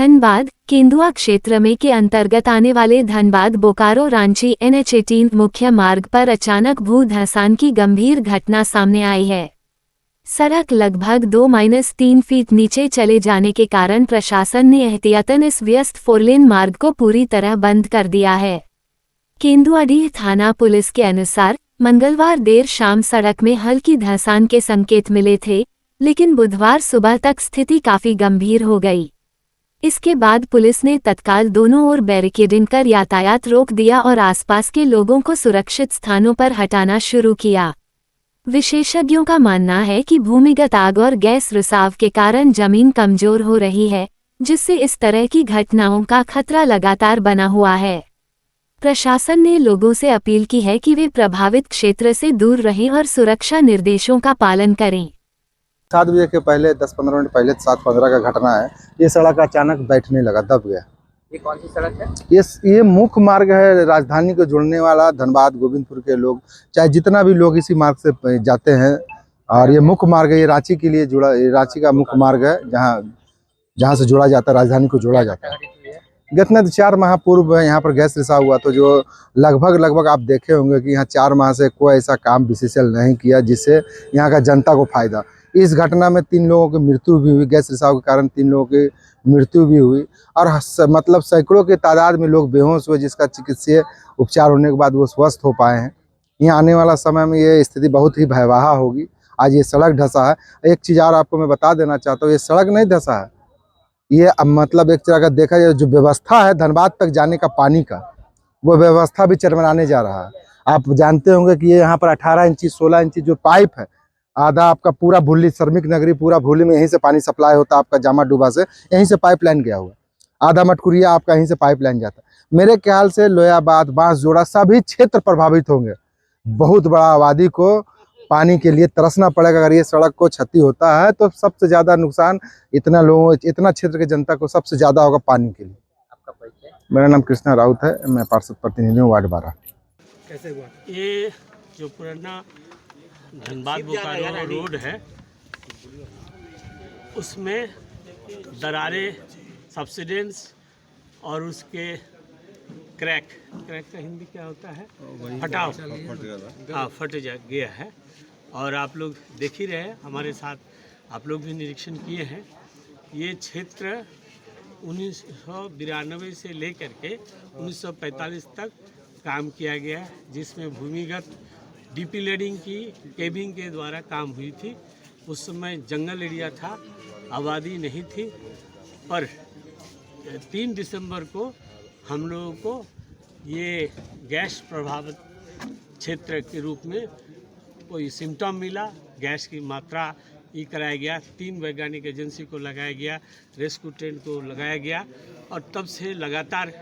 धनबाद केंदुआ क्षेत्र में के अंतर्गत आने वाले धनबाद बोकारो रांची NH18 मुख्य मार्ग पर अचानक भू धंसान की गंभीर घटना सामने आई है। सड़क लगभग 2-3 फीट नीचे चले जाने के कारण प्रशासन ने एहतियातन इस व्यस्त फोरलेन मार्ग को पूरी तरह बंद कर दिया है। केंदुआडीह थाना पुलिस के अनुसार मंगलवार देर शाम सड़क में हल्की धंसान के संकेत मिले थे, लेकिन बुधवार सुबह तक स्थिति काफी गंभीर हो गई। इसके बाद पुलिस ने तत्काल दोनों ओर बैरिकेडिंग कर यातायात रोक दिया और आसपास के लोगों को सुरक्षित स्थानों पर हटाना शुरू किया। विशेषज्ञों का मानना है कि भूमिगत आग और गैस रिसाव के कारण जमीन कमजोर हो रही है, जिससे इस तरह की घटनाओं का खतरा लगातार बना हुआ है। प्रशासन ने लोगों से अपील की है कि वे प्रभावित क्षेत्र से दूर रहें और सुरक्षा निर्देशों का पालन करें। 7 बजे के पहले 10-15 मिनट पहले 7:15 का घटना है। ये सड़क अचानक बैठने लगा, दब गया। ये कौन सी सड़क है? ये मुख्य मार्ग है, राजधानी को जोड़ने वाला। धनबाद गोविंदपुर के लोग चाहे जितना भी लोग इसी मार्ग से जाते हैं, और ये मुख्य मार्ग है। ये रांची के लिए जुड़ा, रांची का मुख्य मार्ग है, जहाँ से जोड़ा जाता है, राजधानी को जोड़ा जाता है। गत 4 माह पूर्व यहाँ पर गैस रिसाव हुआ, तो जो लगभग आप देखे होंगे कि यहाँ 4 माह से कोई ऐसा काम BCCL नहीं किया जिससे यहाँ का जनता को फायदा। इस घटना में 3 लोगों की मृत्यु भी हुई। गैस रिसाव के कारण 3 लोगों की मृत्यु भी हुई, और मतलब सैकड़ों की तादाद में लोग बेहोश हुए, जिसका चिकित्सीय उपचार होने के बाद वो स्वस्थ हो पाए हैं। यहाँ आने वाला समय में ये स्थिति बहुत ही भयावह होगी। आज ये सड़क धंसा है। एक चीज़ और आपको मैं बता देना चाहता हूँ, ये सड़क नहीं धंसा है, ये मतलब एक तरह का देखा जाए जो व्यवस्था है धनबाद तक जाने का पानी का, वो व्यवस्था भी चरमराने जा रहा है। आप जानते होंगे कि ये यहाँ पर 18 इंची 16 इंची जो पाइप है, आधा आपका पूरा भूली, श्रमिक नगरी पूरा भूली में यहीं से पानी सप्लाई होता है। आपका जामा डूबा से यहीं से पाइपलाइन गया हुआ, आधा मटकुरिया आपका यहीं से पाइपलाइन जाता है। मेरे ख्याल से लोयाबाद, बांसजोड़ा सभी क्षेत्र प्रभावित होंगे। बहुत बड़ा आबादी को पानी के लिए तरसना पड़ेगा। अगर ये सड़क को क्षति होता है तो सबसे ज़्यादा नुकसान इतना क्षेत्र की जनता को सबसे ज़्यादा होगा पानी के लिए। आपका परिचय? मेरा नाम कृष्णा राउत है, मैं पार्षद प्रतिनिधि हूँ, वार्ड 12। कैसे हुआ? ये जो पुराना धनबाद बोकारो रोड है, उसमें दरारें, सब्सिडेंस और उसके क्रैक का हिंदी क्या होता है? फटाव, हाँ, फट गया है। और आप लोग देख ही रहे हैं, हमारे साथ आप लोग भी निरीक्षण किए हैं। ये क्षेत्र 1992 से लेकर के 1945 तक काम किया गया, जिसमें भूमिगत डीपी लेडिंग की केबिंग के द्वारा काम हुई थी। उस समय जंगल एरिया था, आबादी नहीं थी, पर 3 दिसंबर को हम लोगों को ये गैस प्रभावित क्षेत्र के रूप में कोई सिम्टम मिला। गैस की मात्रा ये कराया गया, 3 वैज्ञानिक एजेंसी को लगाया गया, रेस्क्यू टेंट को लगाया गया, और तब से लगातार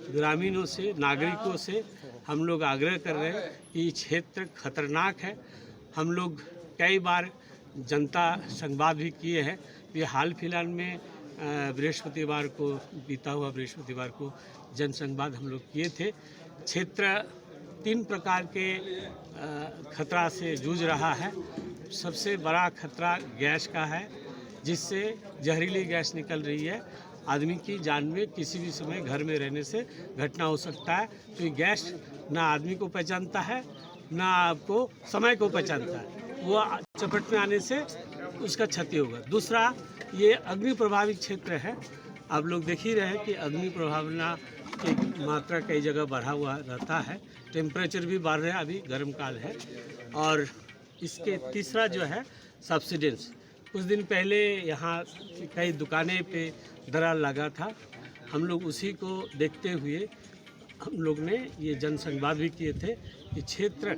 ग्रामीणों से, नागरिकों से हम लोग आग्रह कर रहे हैं कि क्षेत्र खतरनाक है। हम लोग कई बार जनता संवाद भी किए हैं। ये हाल फिलहाल में बृहस्पतिवार को, बीता हुआ बृहस्पतिवार को जन संवाद हम लोग किए थे। क्षेत्र 3 प्रकार के खतरा से जूझ रहा है। सबसे बड़ा खतरा गैस का है, जिससे जहरीली गैस निकल रही है। आदमी की जान में किसी भी समय घर में रहने से घटना हो सकता है। तो ये गैस ना आदमी को पहचानता है, ना आपको समय को पहचानता है। वो चपेट में आने से उसका क्षति होगा। दूसरा, ये अग्नि प्रभावित क्षेत्र है। आप लोग देख ही रहे हैं कि अग्नि प्रभावना की मात्रा कई जगह बढ़ा हुआ रहता है। टेम्परेचर भी बढ़ रहा है, अभी गर्म काल है। और इसके तीसरा जो है सब्सिडेंस। कुछ दिन पहले यहाँ कई दुकानें पे दरार लगा था। हम लोग उसी को देखते हुए हम लोग ने ये जन संवाद भी किए थे कि क्षेत्र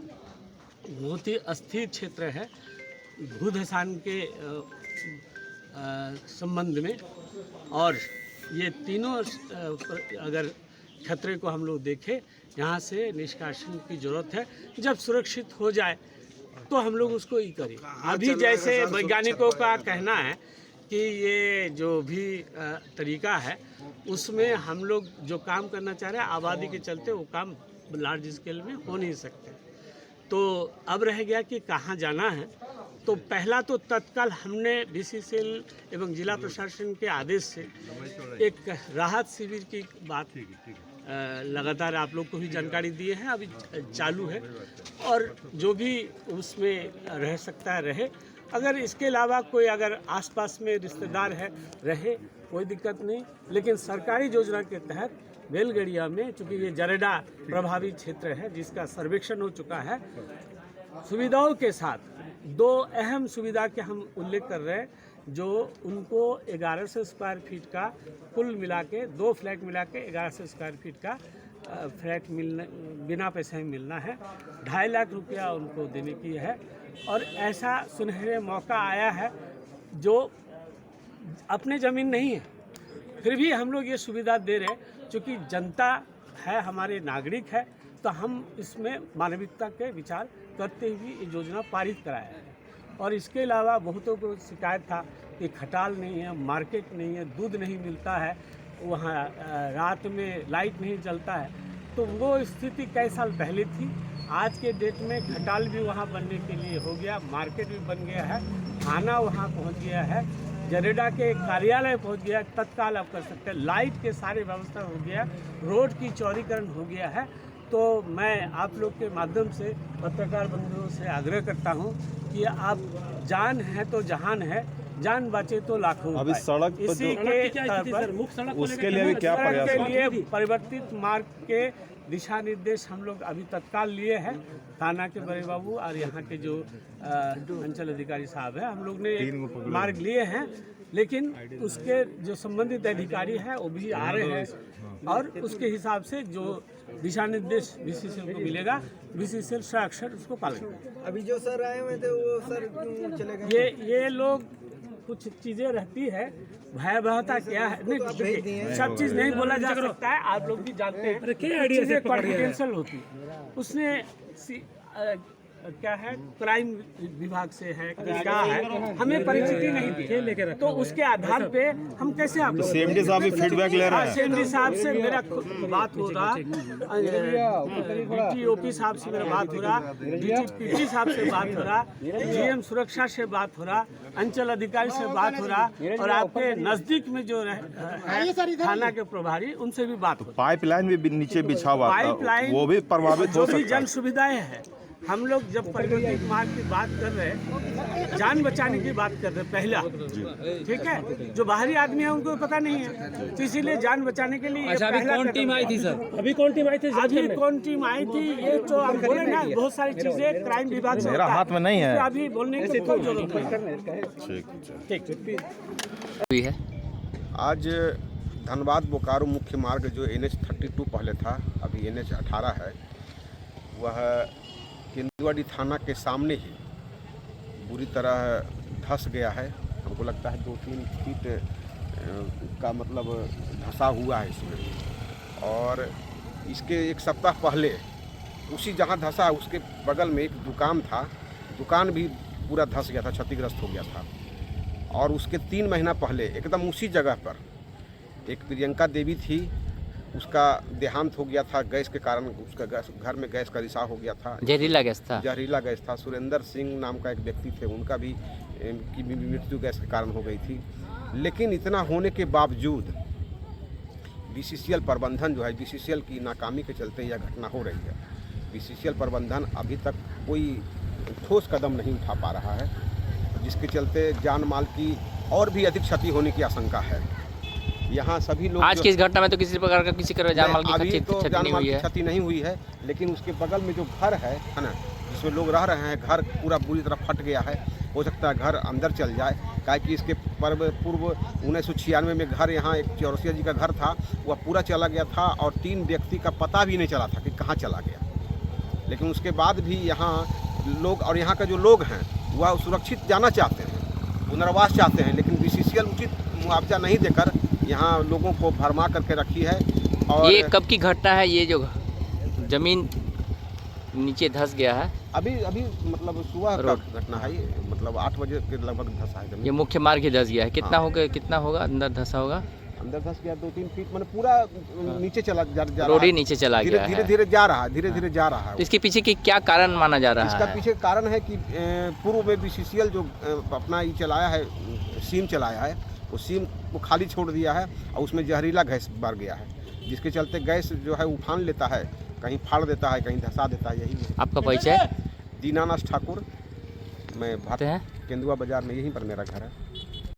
बहुत ही अस्थिर क्षेत्र है भू धंसान के संबंध में। और ये तीनों अगर खतरे को हम लोग देखें, यहाँ से निष्कासन की ज़रूरत है। जब सुरक्षित हो जाए तो हम लोग उसको ही करें। अभी जैसे वैज्ञानिकों का कहना है कि ये जो भी तरीका है, उसमें हम लोग जो काम करना चाह रहे हैं, आबादी के चलते वो काम लार्ज स्केल में हो नहीं सकते। तो अब रह गया कि कहाँ जाना है। तो पहला तो तत्काल हमने बीसीसीएल एवं जिला प्रशासन के आदेश से एक राहत शिविर की बात लगातार आप लोग को भी जानकारी दिए हैं, अभी चालू है और जो भी उसमें रह सकता है रहे। अगर इसके अलावा कोई अगर आसपास में रिश्तेदार है रहे, कोई दिक्कत नहीं। लेकिन सरकारी योजना के तहत बेलगड़िया में, चूँकि ये जरेडा प्रभावित क्षेत्र है जिसका सर्वेक्षण हो चुका है, सुविधाओं के साथ दो अहम सुविधा के हम उल्लेख कर रहे हैं, जो उनको 1100 स्क्वायर फीट का कुल मिला के, 2 फ्लैट मिला के 1100 स्क्वायर फीट का फ्लैट मिलने बिना पैसे में मिलना है। 2.5 लाख रुपया उनको देने की है। और ऐसा सुनहरे मौका आया है जो अपने ज़मीन नहीं है, फिर भी हम लोग ये सुविधा दे रहे हैं। चूँकि जनता है, हमारे नागरिक है, तो हम इसमें मानविकता के विचार करते हुए ये योजना पारित कराया है। और इसके अलावा बहुतों को शिकायत था कि खटाल नहीं है, मार्केट नहीं है, दूध नहीं मिलता है, वहाँ रात में लाइट नहीं जलता है। तो वो स्थिति कई साल पहले थी। आज के डेट में खटाल भी वहाँ बनने के लिए हो गया, मार्केट भी बन गया है, थाना वहाँ पहुँच गया है, जरेडा के कार्यालय पहुँच गया, तत्काल आप कर सकते हैं, लाइट के सारे व्यवस्था हो गया, रोड की चौड़ीकरण हो गया है। तो मैं आप लोग के माध्यम से पत्रकार बंधुओं से आग्रह करता हूं कि आप जान है तो जहान है, जान बचे तो लाखों। अभी सड़क इसी के उसके लिए भी क्या प्रयास के लिए परिवर्तित मार्ग के दिशा निर्देश हम लोग अभी तत्काल लिए हैं। थाना के बड़े बाबू और यहाँ के जो अंचल अधिकारी साहब हैं, हम लोग ने मार्ग लिए हैं, लेकिन उसके जो संबंधित अधिकारी हैं वो भी आ रहे हैं और उसके हिसाब से जो दिशा निर्देश बीसीसीएल को मिलेगा, बीसीसीएल अक्षर उसको पालन करेगा। अभी जो सर आए हुए थे वो सर क्यों चले गए? ये लोग कुछ चीजें रहती है, भयावहता क्या है, नहीं सब चीज नहीं बोला जा सकता है, आप लोग भी जानते हैं, चीजें कॉन्फिडेंशियल होती है। उसने क्या है, क्राइम विभाग से है, क्या है, हमें परिचिति नहीं दी, तो उसके आधार पे हम कैसे आपको सीएमडी साहब भी फीडबैक ले रहे हैं। सीएमडी साहब से मेरा बात हो रहा, डीटीओपी साहब से मेरा बात हो रहा, डीटीपीटी साहब से बात हो रहा, जीएम सुरक्षा से बात हो रहा, अंचल अधिकारी से बात हो रहा, और आपके नजदीक में जो थाना के प्रभारी उनसे भी बात हो। पाइपलाइन भी नीचे बिछा हुआ था, पाइपलाइन वो भी प्रभावित हो जो भी सकता है। जन सुविधाएं हैं, हम लोग जब परिवर्तित मार्ग की बात कर रहे हैं, जान बचाने की बात कर रहे हैं पहला, ठीक है। जो बाहरी आदमी है उनको पता नहीं है, तो इसीलिए जान बचाने के लिए अभी कौन टीम आई थी सर? अभी कौन टीम आई थी? अभी कौन टीम आई थी, ये तो आप बोले ना, बहुत सारी चीजें क्राइम विभाग से मेरा होता है, हाथ में नहीं है। तो अभी बोलने की कोई जरूरत नहीं। ठीक है। आज धनबाद बोकारो मुख्य मार्ग जो NH 32 पहले था, अभी NH 18 है, वह केंदुआडी थाना के सामने ही बुरी तरह धंस गया है। हमको लगता है 2-3 फीट का मतलब धंसा हुआ है इसमें। और इसके 1 सप्ताह पहले उसी जहाँ धंसा है उसके बगल में एक दुकान था, दुकान भी पूरा धंस गया था, क्षतिग्रस्त हो गया था। और उसके 3 महीना पहले एकदम उसी जगह पर एक प्रियंका देवी थी, उसका देहांत हो गया था गैस के कारण, उसका घर में गैस का रिसाव हो गया था, जहरीला गैस था। जहरीला गैस था। सुरेंद्र सिंह नाम का एक व्यक्ति थे, उनका भी की मृत्यु गैस के कारण हो गई थी। लेकिन इतना होने के बावजूद बीसीसीएल प्रबंधन जो है, बीसीसीएल की नाकामी के चलते यह घटना हो रही है। बीसीसीएल प्रबंधन अभी तक कोई ठोस कदम नहीं उठा पा रहा है, जिसके चलते जान माल की और भी अधिक क्षति होने की आशंका है। यहाँ सभी लोग आज की इस घटना में तो किसी प्रकार का जान माल अभी की तो जान माल की क्षति नहीं हुई है, लेकिन उसके बगल में जो घर है ना, जिसमें लोग रह रहे हैं, घर पूरा बुरी तरह फट गया है। हो सकता है घर अंदर चल जाए, काहे कि इसके पूर्व 1996 में घर, यहाँ एक चौरसिया जी का घर था, वह पूरा चला गया था और 3 व्यक्ति का पता भी नहीं चला था कि कहाँ चला गया। लेकिन उसके बाद भी यहाँ लोग, और यहाँ का जो लोग हैं वह सुरक्षित जाना चाहते हैं, पुनर्वास चाहते हैं, लेकिन बीसीसीएल उचित मुआवजा नहीं देकर यहाँ लोगों को भरमा करके रखी है। और ये कब की घटना है? ये जो जमीन नीचे धंस गया है, अभी मतलब सुबह का घटना है, मतलब 8 बजे के लगभग धंसा है जमीन। ये मुख्य मार्ग ही धंस गया है। कितना होगा अंदर धंसा होगा? अंदर धंस गया 2-3 फीट, मैंने पूरा नीचे चला जा रहा रोड ही है। नीचे चला धीरे गया धीरे है। धीरे जा रहा है, धीरे धीरे जा रहा है। तो इसके पीछे की क्या कारण माना जा रहा इसका है? पीछे कारण है कि पूर्व में BCCL जो अपना ये चलाया है, सीम चलाया है, वो सीम को खाली छोड़ दिया है और उसमें जहरीला गैस भर गया है, जिसके चलते गैस जो है उफान लेता है, कहीं फाड़ देता है, कहीं धंसा देता है। यही है। आपका परिचय? दीनानाथ ठाकुर, मैं हैं? केंदुआ बाजार में, यहीं पर मेरा घर है।